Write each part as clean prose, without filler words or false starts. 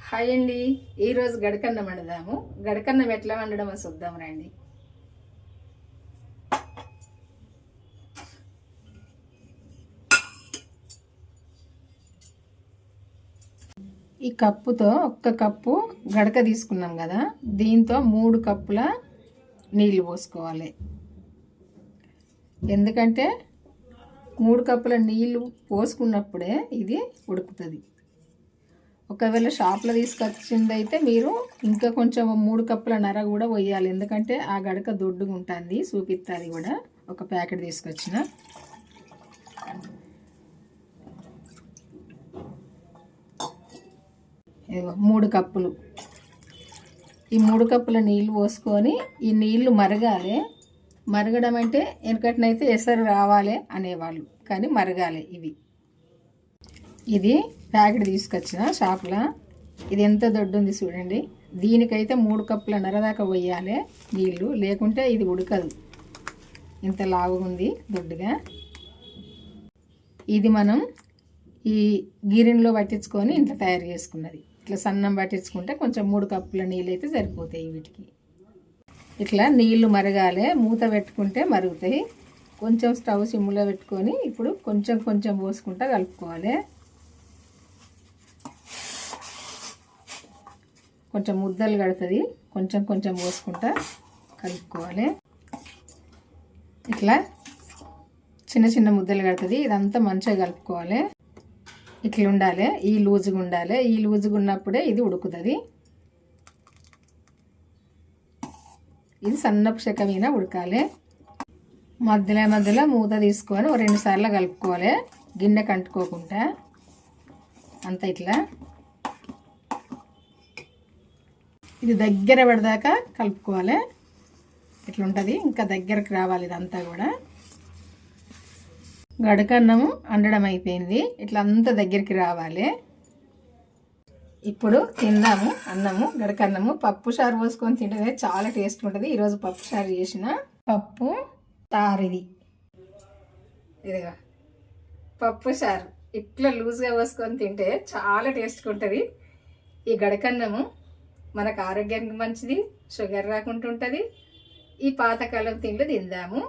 Hi అండి. ఈరోజు గడకన్నం వండుదాము. గడకన్నం ఎట్లా వండడమో చూద్దాం రండి. ఈ కప్పుతో ఒక్క కప్పు గడక తీసుకున్నాం కదా, దీంతో 3 కప్పుల నీళ్ళు పోసుకోవాలి. ఎందుకంటే 3 కప్పుల నీళ్ళు పోసుకున్నప్పుడే ఇది ఉడుకుతుంది. ఒకవేళ షాప్లో తీసుకొచ్చింది అయితే మీరు ఇంకా కొంచెం 3 కప్పుల నర కూడా పోయాలి. ఎందుకంటే ఆ గడక దొడ్డుగా ఉంటుంది, చూపిస్తుంది కూడా. ఒక ప్యాకెట్ తీసుకొచ్చిన 3 కప్పులు. ఈ 3 కప్పుల నీళ్ళు పోసుకొని ఈ నీళ్లు మరగాలి. మరగడం అంటే వెనకటినైతే ఎసరు రావాలి అనేవాళ్ళు, కానీ మరగాలి. ఇది ప్యాకెట్ తీసుకొచ్చిన షాప్లో. ఇది ఎంత దొడ్డుంది చూడండి. దీనికైతే 3 కప్పుల నరదాకా పోయాలి నీళ్ళు, లేకుంటే ఇది ఉడకదు. ఇంత లావుగుంది దొడ్డుగా. ఇది మనం ఈ గిన్నెలో పట్టించుకొని ఇంత తయారు చేసుకున్నది. ఇట్లా సన్నం పట్టించుకుంటే కొంచెం 3 కప్పుల నీళ్ళు అయితే సరిపోతాయి వీటికి. ఇట్లా నీళ్లు మరగాలి, మూత పెట్టుకుంటే మరుగుతాయి. కొంచెం స్టవ్ సిమ్లో పెట్టుకొని ఇప్పుడు కొంచెం కొంచెం పోసుకుంటా కలుపుకోవాలి. కొంచెం ముద్దలు కడుతుంది, కొంచెం కొంచెం పోసుకుంటా కలుపుకోవాలి. ఇట్లా చిన్న చిన్న ముద్దలు కడుతుంది. ఇదంతా మంచిగా కలుపుకోవాలి. ఇట్లా ఉండాలి, ఈ లూజుగా ఉండాలి. ఈ లూజుగా ఉన్నప్పుడే ఇది ఉడుకుతుంది. ఇది సన్నపు చెక్క మీద ఉడకాలి. మధ్యలో మధ్యలో మూత తీసుకొని 2 సార్లు కలుపుకోవాలి, గిన్నె కంటుకోకుండా. అంతా ఇట్లా ఇది దగ్గర పడదాకా కలుపుకోవాలి. ఇట్లా ఉంటుంది, ఇంకా దగ్గరకు రావాలి ఇదంతా కూడా. గడకన్నము వండడం అయిపోయింది. ఇట్లా అంతా దగ్గరికి రావాలి. ఇప్పుడు తిందాము అన్నము. గడకన్నము పప్పు చారు పోసుకొని తింటే చాలా టేస్ట్ ఉంటుంది. ఈరోజు పప్పు చారు చేసిన పప్పు చారు. ఇదిగా పప్పు చారు ఇట్లా లూజ్గా పోసుకొని తింటే చాలా టేస్ట్గా ఉంటుంది. ఈ గడకన్నము మనకు ఆరోగ్యానికి మంచిది, షుగర్ రాకుండా ఉంటుంది. ఈ పాతకాలం తిండ్లు తిందాము,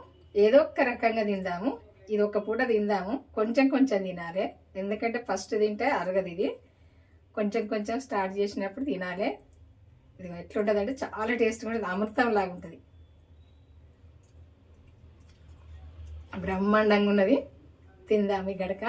ఏదో ఒక రకంగా తిందాము. ఇది ఒక పూట తిందాము, కొంచెం కొంచెం తినాలి. ఎందుకంటే ఫస్ట్ తింటే అరగదు. ఇది కొంచెం కొంచెం స్టార్ట్ చేసినప్పుడు తినాలి. ఇది ఎట్లుంటుంది అంటే చాలా టేస్ట్గా ఉంటుంది, అమృతం లాగా ఉంటుంది, బ్రహ్మాండంగా ఉన్నది. తిందాము ఈ గడక.